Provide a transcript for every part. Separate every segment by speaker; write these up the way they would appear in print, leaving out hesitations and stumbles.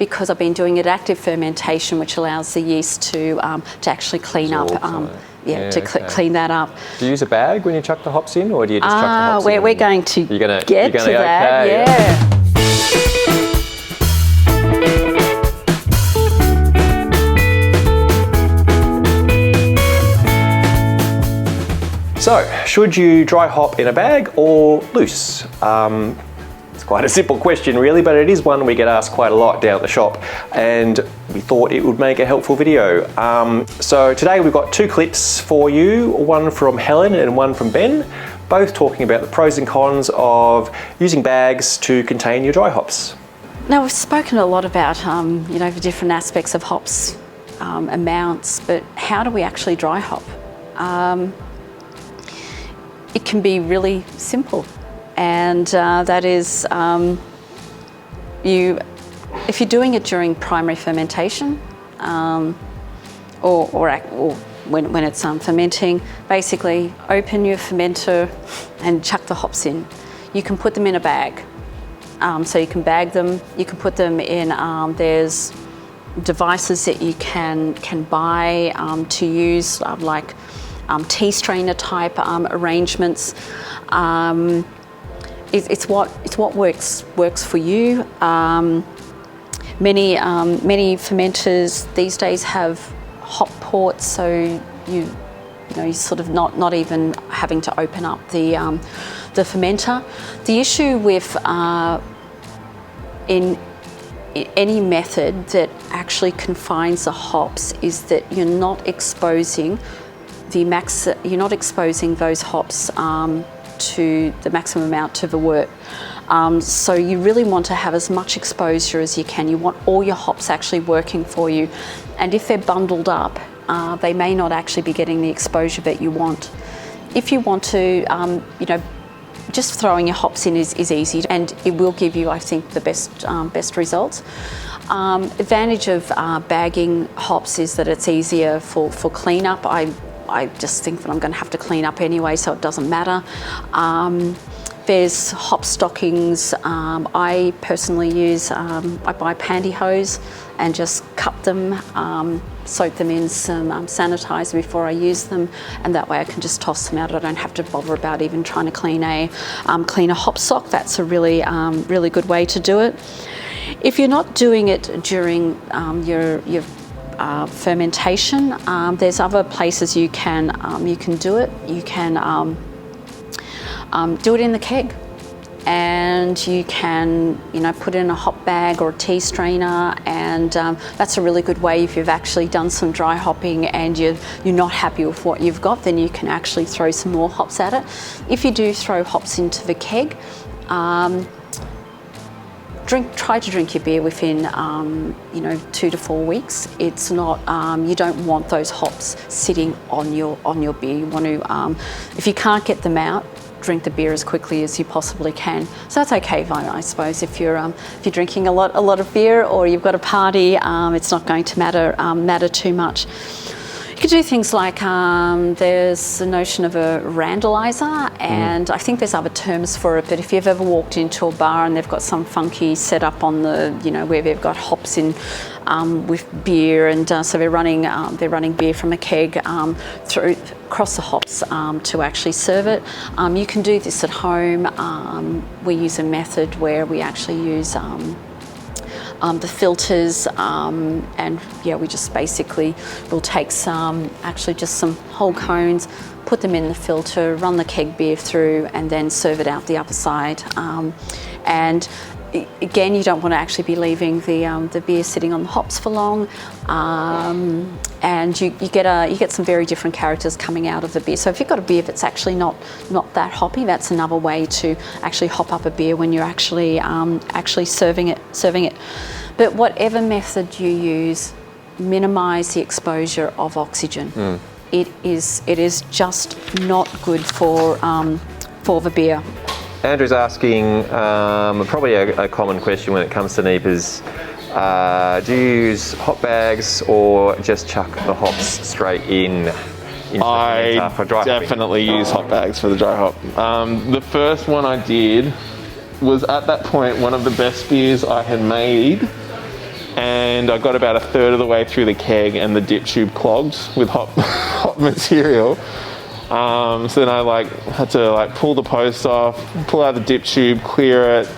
Speaker 1: because I've been doing it active fermentation, which allows the yeast to actually clean up. Clean that up.
Speaker 2: Do you use a bag when you chuck the hops in, or do you just chuck the hops in?
Speaker 1: We're going to get to that.
Speaker 2: Okay.
Speaker 1: Yeah.
Speaker 2: So, should you dry hop in a bag or loose? It's quite a simple question really, but it is one we get asked quite a lot down at the shop, and we thought it would make a helpful video. So today we've got two clips for you, one from Helen and one from Ben, both talking about the pros and cons of using bags to contain your dry hops.
Speaker 1: Now, we've spoken a lot about the different aspects of hops, amounts, but how do we actually dry hop? It can be really simple, and that is if you're doing it during primary fermentation or when it's fermenting, basically open your fermenter and chuck the hops in. You can put them in a bag, so you can bag them. You can put them in. There's devices that you can buy to use, like tea strainer type arrangements. It's what works for you. Many fermenters these days have hop ports, so you sort of not even having to open up the fermenter. The issue with in any method that actually confines the hops is that you're not exposing those hops to the maximum amount to the wort. So you really want to have as much exposure as you can. You want all your hops actually working for you. And if they're bundled up, they may not actually be getting the exposure that you want. If you want to, just throwing your hops in is easy, and it will give you, I think, the best results. Advantage of bagging hops is that it's easier for cleanup. I just think that I'm going to have to clean up anyway, so it doesn't matter. There's hop stockings. I personally use, I buy pantyhose and just cup them, soak them in some sanitizer before I use them, and that way I can just toss them out. I don't have to bother about even trying to clean a hop sock. That's a really good way to do it. If you're not doing it during your fermentation, there's other places you can do it. You can do it in the keg, and you can put it in a hop bag or a tea strainer, and that's a really good way. If you've actually done some dry hopping and you're not happy with what you've got, then you can actually throw some more hops at it. If you do throw hops into the keg, try to drink your beer within 2 to 4 weeks. It's not, you don't want those hops sitting on your beer. You want to, if you can't get them out, drink the beer as quickly as you possibly can. So that's okay, I suppose. If you're drinking a lot of beer, or you've got a party, it's not going to matter too much. You could do things like, there's the notion of a randalizer, and I think there's other terms for it, but if you've ever walked into a bar and they've got some funky setup on the, where they've got hops in with beer, and so they're running beer from a keg across the hops to actually serve it. You can do this at home. We use a method where we actually use the filters, and we just basically will take some whole cones, put them in the filter, run the keg beer through, and then serve it out the other side. And again, you don't want to actually be leaving the beer sitting on the hops for long, and you get some very different characters coming out of the beer. So if you've got a beer that's actually not that hoppy, that's another way to actually hop up a beer when you're actually serving it. But whatever method you use, minimise the exposure of oxygen. It is just not good for the beer.
Speaker 2: Andrew's asking, probably a common question when it comes to NEPAs, do you use hop bags or just chuck the hops straight into the fermenter for dry hopping?
Speaker 3: Definitely use hop bags for the dry hop. The first one I did was, at that point, one of the best beers I had made and I got about a third of the way through the keg and the dip tube clogged with hop material. So then I had to pull the post off, pull out the dip tube, clear it,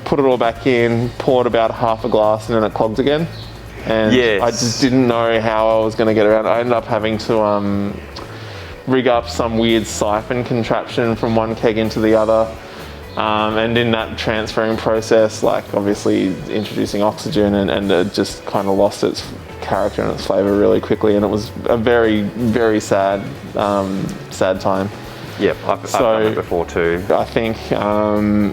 Speaker 3: put it all back in, poured about half a glass, and then it clogged again. And
Speaker 2: yes.
Speaker 3: I just didn't know how I was going to get around. I ended up having to rig up some weird siphon contraption from one keg into the other. And in that transferring process, obviously introducing oxygen and it just kind of lost its character and its flavour really quickly, and it was a very, very sad time.
Speaker 2: Yep, I've done it before too.
Speaker 3: I think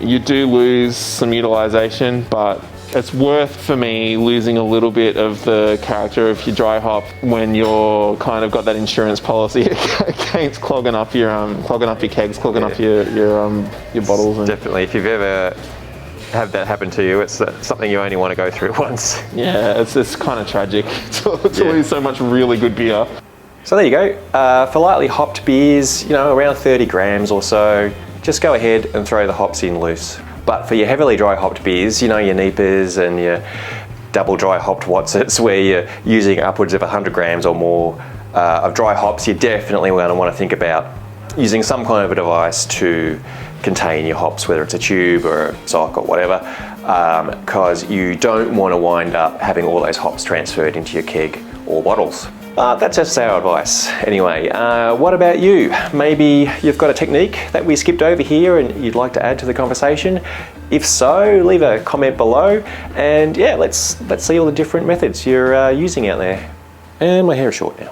Speaker 3: you do lose some utilisation, but it's worth for me losing a little bit of the character of your dry hop when you're kind of got that insurance policy against clogging up your kegs, clogging up your bottles. And
Speaker 2: definitely, if you've ever had that happen to you, it's something you only want to go through once.
Speaker 3: Yeah, it's kind of tragic to lose so much really good beer.
Speaker 2: So there you go. For lightly hopped beers, around 30 grams or so, just go ahead and throw the hops in loose. But for your heavily dry hopped beers, your 𝗧𝗜𝗑𝗦𝗧𝗔𝗠𝗣𝗦 and your double dry hopped 𝗧𝗜𝗠𝗘𝗦𝗧𝗔𝗠𝗣𝗏, where you're using upwards of 100 grams or more of dry hops, you're definitely going to want to think about using some kind of a device to contain your hops, whether it's a tube or a sock or whatever, because you don't want to wind up having all those hops transferred into your keg or bottles. That's just our advice. Anyway, what about you? Maybe you've got a technique that we skipped over here and you'd like to add to the conversation. If so, leave a comment below, and yeah, let's see all the different methods you're using out there. And my hair is short now.